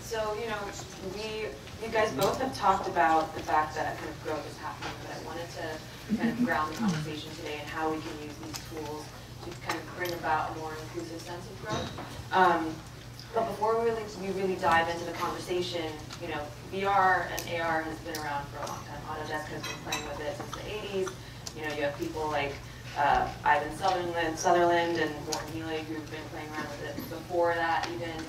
So, you guys both have talked about the fact that kind of growth is happening, but I wanted to kind of ground the conversation today and how we can use these tools to kind of bring about a more inclusive sense of growth. But before we really dive into the conversation, VR and AR has been around for a long time. Autodesk has been playing with it since the 80s. You have people like Ivan Sutherland and Warren Healy who've been playing around with it before that even.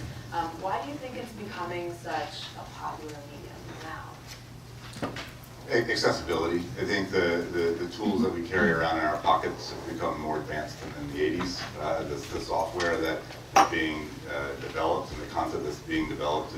Why do you think it's becoming such a popular medium now? Accessibility. I think the tools that we carry around in our pockets have become more advanced than in the 80s. The software that is being developed and the content that's being developed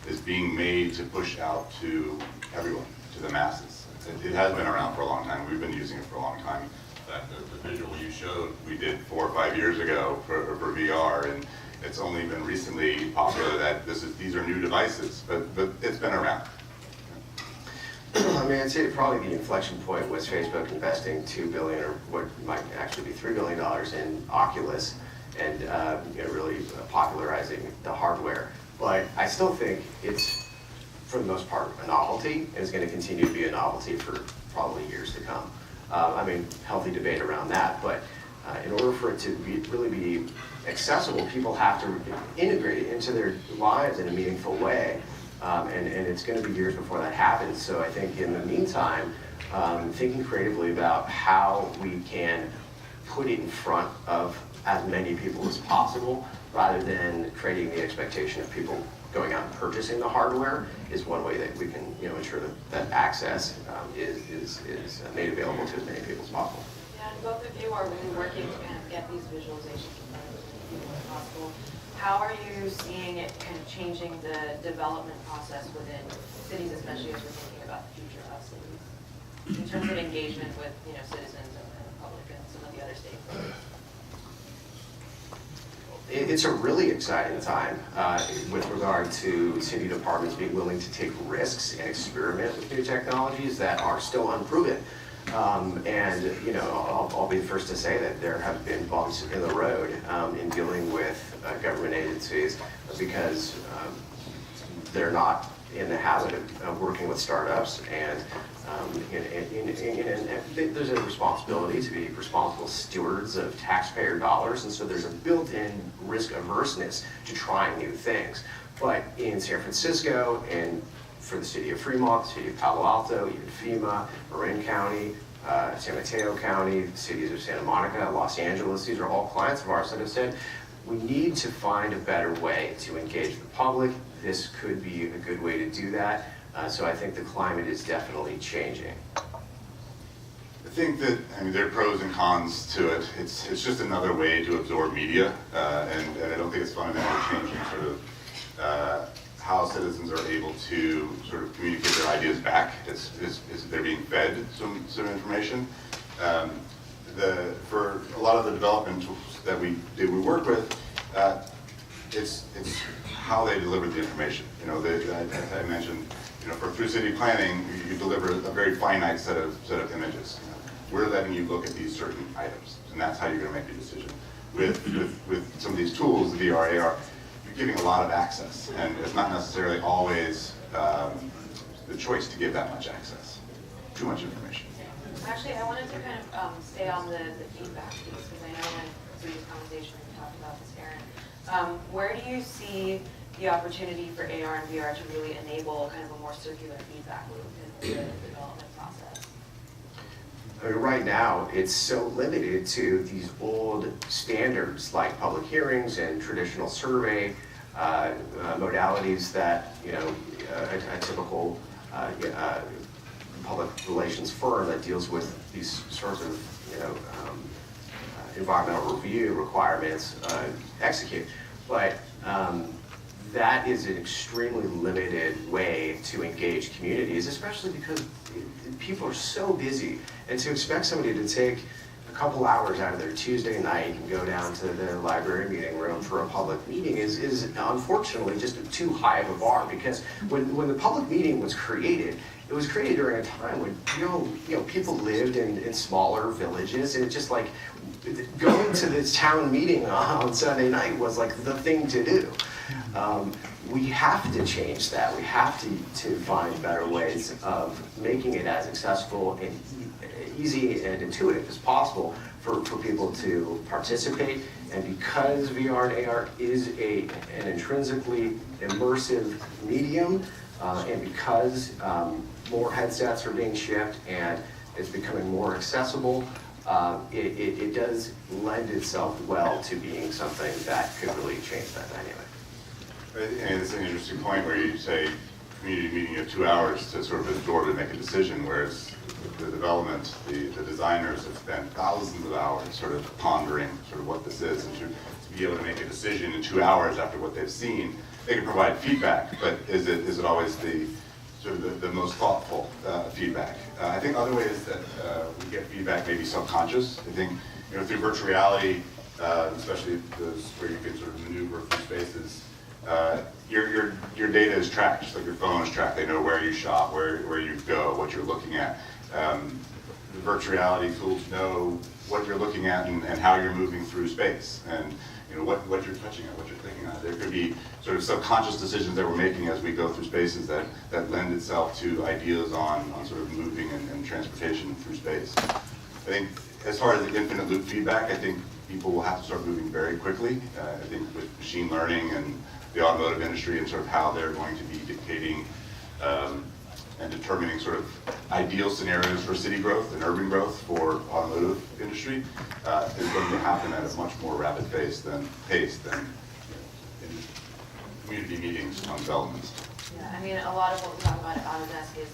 is being made to push out to everyone, to the masses. It has been around for a long time. We've been using it for a long time. In fact, the visual you showed, we did 4 or 5 years ago for VR, and it's only been recently popular that these are new devices, but it's been around. I mean, I'd say probably the inflection point was Facebook investing $2 billion, or what might actually be $3 billion in Oculus, and really popularizing the hardware. But I still think it's, for the most part, a novelty, and is going to continue to be a novelty for probably years to come. I mean, healthy debate around that, but in order for it to really be accessible, people have to integrate it into their lives in a meaningful way. And it's going to be years before that happens. So I think in the meantime, thinking creatively about how we can put it in front of as many people as possible, rather than creating the expectation of people going out and purchasing the hardware, is one way that we can ensure that access is made available to as many people as possible. Yeah, and both of you are really working to kind of get these visualizations in front of as many people as possible. How are you seeing it kind of changing the development process within cities, especially as we're thinking about the future of cities, in terms of engagement with citizens and the public and some of the other stakeholders? It's a really exciting time with regard to city departments being willing to take risks and experiment with new technologies that are still unproven. And I'll be the first to say that there have been bumps in the road in dealing with government agencies because they're not in the habit of working with startups, and there's a responsibility to be responsible stewards of taxpayer dollars, and so there's a built-in risk averseness to trying new things. But in San Francisco and for the city of Fremont, the city of Palo Alto, even FEMA, Marin County, San Mateo County, the cities of Santa Monica, Los Angeles, these are all clients of ours that have said, we need to find a better way to engage the public. This could be a good way to do that. So I think the climate is definitely changing. I think that, there are pros and cons to it. It's just another way to absorb media, and I don't think it's fundamentally changing sort of how citizens are able to sort of communicate their ideas back. They're being fed some information. For a lot of the development tools that we work with, it's how they deliver the information. I mentioned, for through city planning, you deliver a very finite set of images. We're letting you look at these certain items, and that's how you're going to make your decision. With some of these tools, the VR, AR, you're giving a lot of access, and it's not necessarily always the choice to give that much access. Too much information. Actually, I wanted to kind of stay on the feedback piece, because I know in previous conversation we talked about this, Aaron. Where do you see the opportunity for AR and VR to really enable kind of a more circular feedback loop in the development process? I mean, right now, it's so limited to these old standards like public hearings and traditional survey modalities that a typical public relations firm that deals with these sorts of environmental review requirements execute. But that is an extremely limited way to engage communities, especially because people are so busy. And to expect somebody to take a couple hours out of their Tuesday night and go down to the library meeting room for a public meeting is unfortunately just too high of a bar. Because when the public meeting was created, it was created during a time when people lived in smaller villages, and it's just like going to this town meeting on Sunday night was like the thing to do. we have to change that. We have to find better ways of making it as accessible and easy and intuitive as possible for people to participate. And because VR and AR is an intrinsically immersive medium, and because more headsets are being shipped and it's becoming more accessible, it does lend itself well to being something that could really change that dynamic. And it's an interesting point where you say community meeting of 2 hours to sort of absorb and make a decision, whereas the development, the designers have spent thousands of hours sort of pondering sort of what this is, and to be able to make a decision in 2 hours after what they've seen. They can provide feedback, but is it always the sort of the most thoughtful feedback? I think other ways that we get feedback may be subconscious. I think, you know, through virtual reality, especially those where you can sort of maneuver through spaces, your data is tracked, just like your phone is tracked. They know where you shop, where you go, what you're looking at. The virtual reality tools know what you're looking at and how you're moving through space, and you know what you're touching on, what you're clicking on. There could be sort of subconscious decisions that we're making as we go through spaces that lend itself to ideas on sort of moving and transportation through space. I think as far as the infinite loop feedback, I think people will have to start moving very quickly. I think with machine learning and the automotive industry and sort of how they're going to be dictating and determining sort of ideal scenarios for city growth and urban growth for automotive industry is going to happen at a much more rapid pace than in community meetings on developments. Yeah, I mean, a lot of what we talk about at Autodesk is,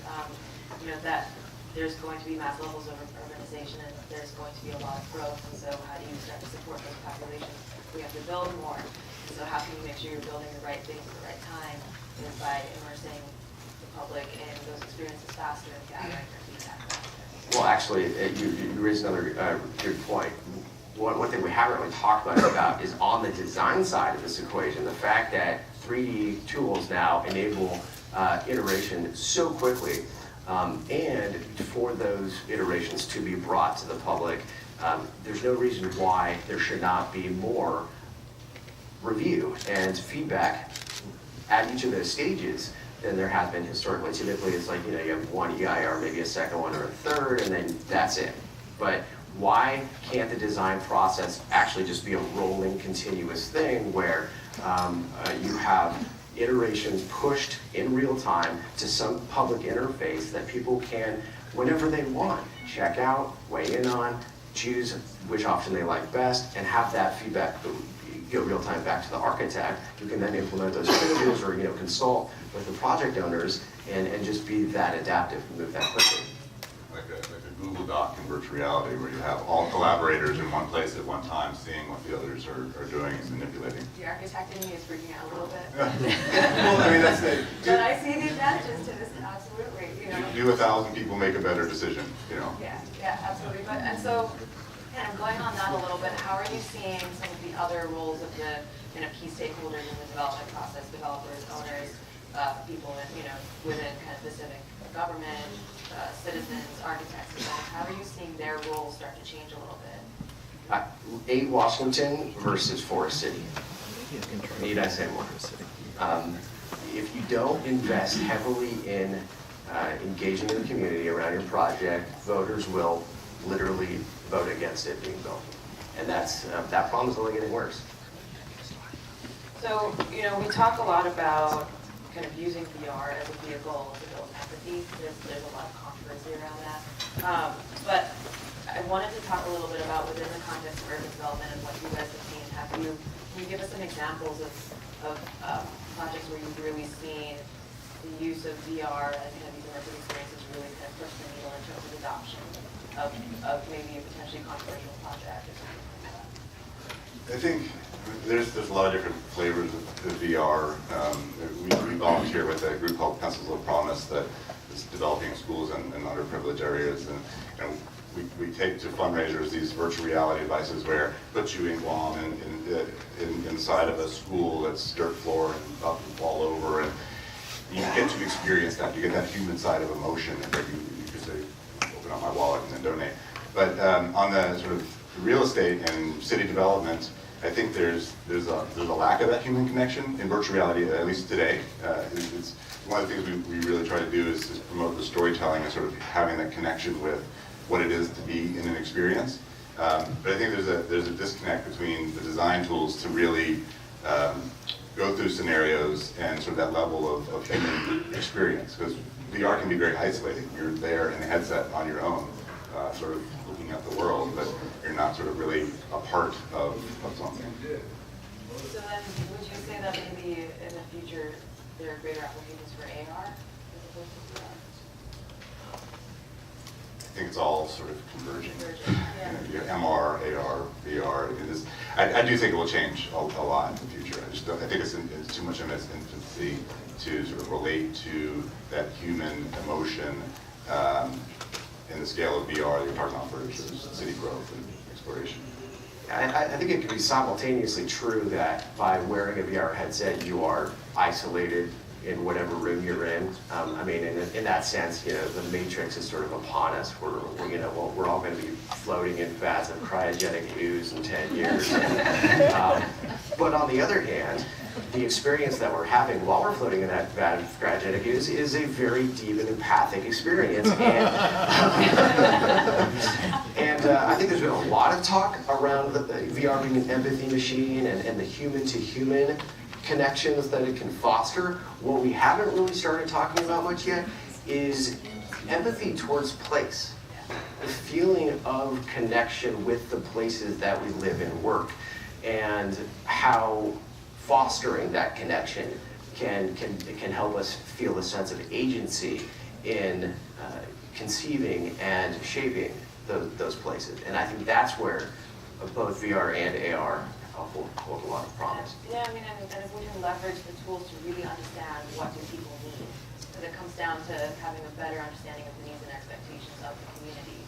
you know, that there's going to be mass levels of urbanization and there's going to be a lot of growth, and so how do you start to support those populations? We have to build more, and so how can you make sure you're building the right things at the right time? Is by immersing the public in those experiences faster and gathering their feedback faster. Well, actually, you raised another good point. One thing we haven't really talked much about is on the design side of this equation, the fact that 3D tools now enable iteration so quickly, and for those iterations to be brought to the public, there's no reason why there should not be more review and feedback at each of those stages than there has been historically. Typically, it's like, you know, you have one EIR, maybe a second one or a third, and then that's it. But why can't the design process actually just be a rolling, continuous thing where you have iterations pushed in real time to some public interface that people can, whenever they want, check out, weigh in on, choose which option they like best, and have that feedback go real time back to the architect, who can then implement those changes or, you know, consult with the project owners and just be that adaptive and move that quickly. Like a Google Doc in virtual reality, where you have all collaborators in one place at one time, seeing what the others are doing and manipulating. The architect in me is freaking out a little bit. Well, I mean, that's it. But I see the advantages to this, absolutely, you know. Do 1,000 people make a better decision, you know? Yeah, absolutely. But, and so, kind of going on that a little bit, how are you seeing some of the other roles of the kind of key stakeholders in the development process, developers, owners, people in, you know, within kind of the civic government, citizens, architects, and how are you seeing their roles start to change a little bit? Washington versus Forest City. Need I say more? If you don't invest heavily in engaging in the community around your project, voters will literally vote against it being built. And that problem is only getting worse. So, you know, we talk a lot about kind of using VR as a vehicle to build empathy. There's a lot of controversy around that. But I wanted to talk a little bit about within the context of urban development and what you guys have seen. Can you give us some examples of projects where you've really seen the use of VR and kind of these immersive experiences really kind of push the needle in terms of adoption of maybe a potentially controversial project or something like that? I think there's a lot of different flavors of VR. We volunteer with a group called Pencils of Promise that is developing schools in underprivileged areas, and you know, we take to fundraisers these virtual reality devices where it puts you in Guam inside of a school that's dirt floor and about to fall over, and you get to experience that. You get that human side of emotion that you could say, open up my wallet and then donate. But on the sort of real estate and city development, I think there's a lack of that human connection in virtual reality, at least today. It's one of the things we really try to do is promote the storytelling and sort of having that connection with what it is to be in an experience. But I think there's a disconnect between the design tools to really go through scenarios and sort of that level of human experience, because VR can be very isolating. You're there in a headset on your own, sort of looking at the world, but you're not sort of really a part of something. So then, would you say that maybe in the future there are greater applications for AR as opposed to VR? I think it's all sort of converging. Yeah. You know, MR, AR, VR. I do think it will change a lot in the future. I think it's too much in its infancy to sort of relate to that human emotion in the scale of VR that you're talking about for city growth and exploration. I think it can be simultaneously true that by wearing a VR headset, you are isolated in whatever room you're in. I mean, in that sense, you know, the matrix is sort of upon us. We're all going to be floating in vats of cryogenic ooze in 10 years. But on the other hand, the experience that we're having while we're floating in that vat of cryogenic ooze is a very deep and empathic experience. And I think there's been a lot of talk around the VR being an empathy machine and the human-to-human connections that it can foster. What we haven't really started talking about much yet is empathy towards place. The feeling of connection with the places that we live and work, and how fostering that connection can help us feel a sense of agency in conceiving and shaping those places. And I think that's where both VR and AR hold a lot of promise. Yeah, I mean, and if we can leverage the tools to really understand what do people need, because it comes down to having a better understanding of the needs and expectations of the community,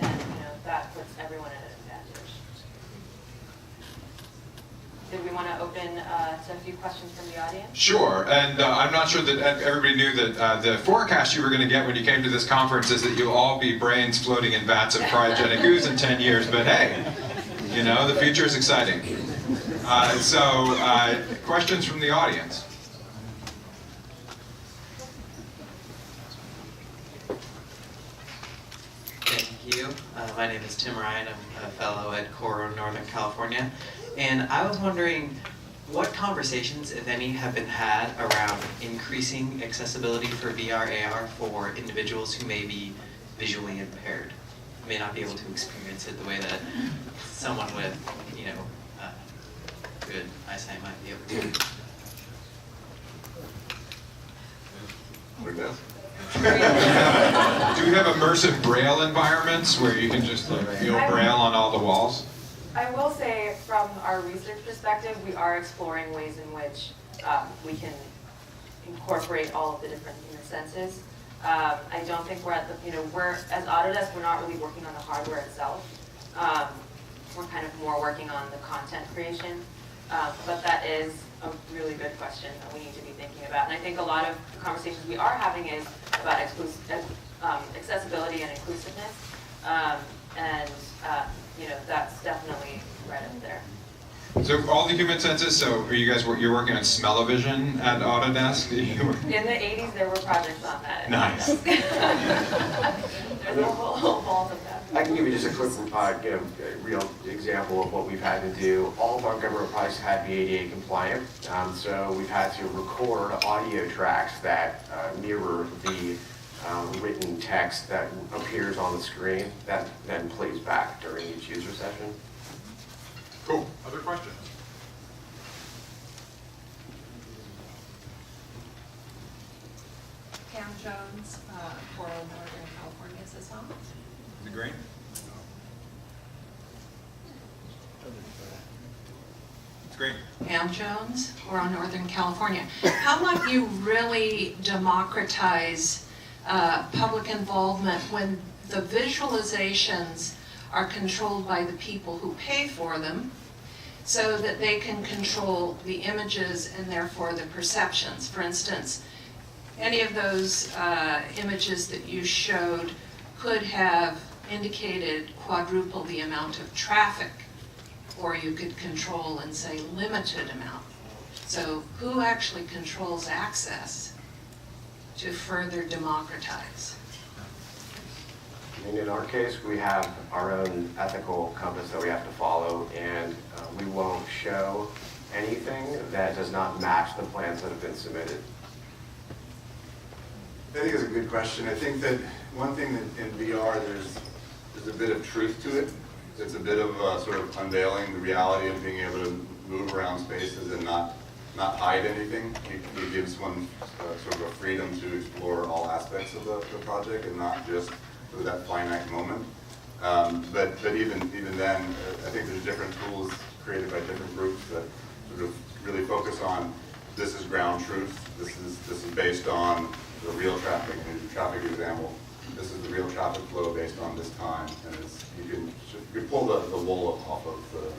then, you know, that puts everyone at an advantage. Did we want to open to a few questions from the audience? Sure, and I'm not sure that everybody knew that the forecast you were going to get when you came to this conference is that you'll all be brains floating in vats of cryogenic ooze in 10 years, but hey, you know, the future is exciting. Questions from the audience? Thank you. My name is Tim Ryan. I'm a fellow at Coro, Northern California. And I was wondering what conversations, if any, have been had around increasing accessibility for VR, AR for individuals who may be visually impaired, may not be able to experience it the way that someone with, you know, good eyesight might be able to. Do you have immersive Braille environments where you can just like feel Braille on all the walls? I will say, from our research perspective, we are exploring ways in which we can incorporate all of the different human senses. I don't think we're at the, you know, as Autodesk, we're not really working on the hardware itself. We're kind of more working on the content creation. But that is a really good question that we need to be thinking about. And I think a lot of the conversations we are having is about accessibility and inclusiveness. You know, that's definitely right up there. So all the human senses, so are you guys, you're working on smell-o-vision at Autodesk? In the 80s, there were projects on that. Nice. There's a whole vault of that. I can give you just a quick, real example of what we've had to do. All of our government projects had to be ADA compliant, so we've had to record audio tracks that mirror the written text that appears on the screen that then plays back during each user session. Cool. Other questions? Pam Jones, Coral, Northern California, is this on? Is it green? It's green. Pam Jones, Coral, Northern California. How might you really democratize public involvement when the visualizations are controlled by the people who pay for them, so that they can control the images and therefore the perceptions? For instance, any of those images that you showed could have indicated quadruple the amount of traffic or you could control and say limited amount. So who actually controls access to further democratize? I mean, in our case, we have our own ethical compass that we have to follow, and we won't show anything that does not match the plans that have been submitted. I think it's a good question. I think that one thing that in VR, there's a bit of truth to it. It's a bit of sort of unveiling the reality of being able to move around spaces and not hide anything. It gives one sort of a freedom to explore all aspects of the project and not just sort of that finite moment. But even then, I think there's different tools created by different groups that sort of really focus on this is ground truth. This is based on the real traffic. In the traffic example, this is the real traffic flow based on this time, and you can pull the wool off of the.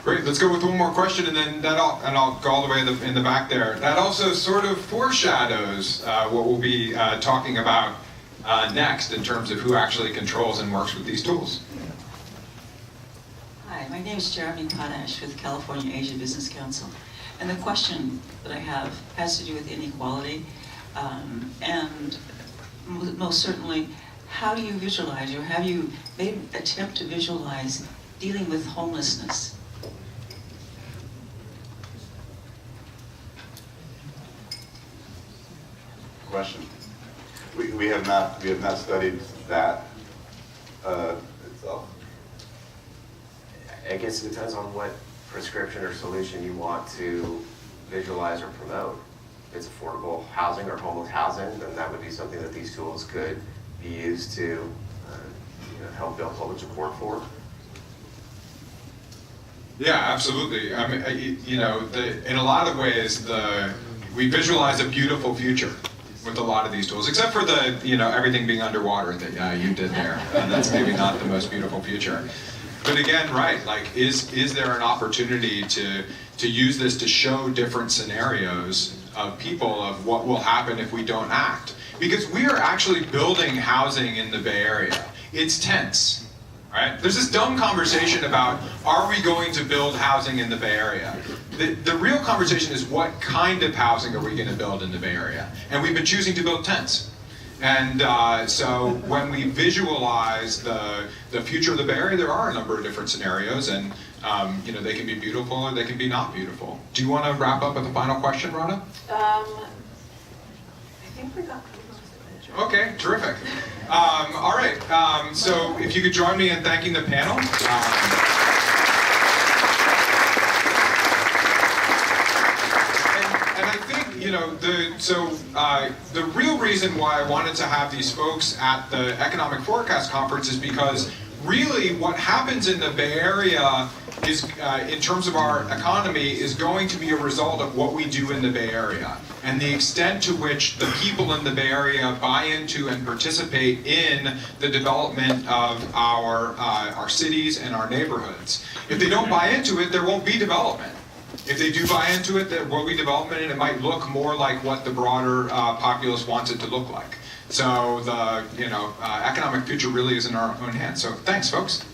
Great, let's go with one more question, and then I'll go all the way in the back there. That also sort of foreshadows what we'll be talking about next in terms of who actually controls and works with these tools. Hi, my name is Jeremy Potash with California Asia Business Council. And the question that I have has to do with inequality. And most certainly, how do you visualize, or have you made an attempt to visualize dealing with homelessness? Question. We have not studied that itself. I guess it depends on what prescription or solution you want to visualize or promote. If it's affordable housing or homeless housing, then that would be something that these tools could be used to help build public support for. Yeah, absolutely. I mean, in a lot of ways, we visualize a beautiful future with a lot of these tools, except for everything being underwater that you did there. And that's maybe not the most beautiful future. But again, right, like, is there an opportunity to use this to show different scenarios of people of what will happen if we don't act? Because we are actually building housing in the Bay Area. It's tense, right? There's this dumb conversation about, are we going to build housing in the Bay Area? The real conversation is, what kind of housing are we going to build in the Bay Area? And we've been choosing to build tents. And so when we visualize the future of the Bay Area, there are a number of different scenarios, and they can be beautiful or they can be not beautiful. Do you want to wrap up with a final question, Radha? I think we got pretty most of it. Okay, terrific. All right, so if you could join me in thanking the panel. And I think, the real reason why I wanted to have these folks at the Economic Forecast Conference is because really what happens in the Bay Area is, in terms of our economy, is going to be a result of what we do in the Bay Area and the extent to which the people in the Bay Area buy into and participate in the development of our cities and our neighborhoods. If they don't buy into it, there won't be development. If they do buy into it, there will be development, and it might look more like what the broader populace wants it to look like. So the economic future really is in our own hands. So thanks, folks.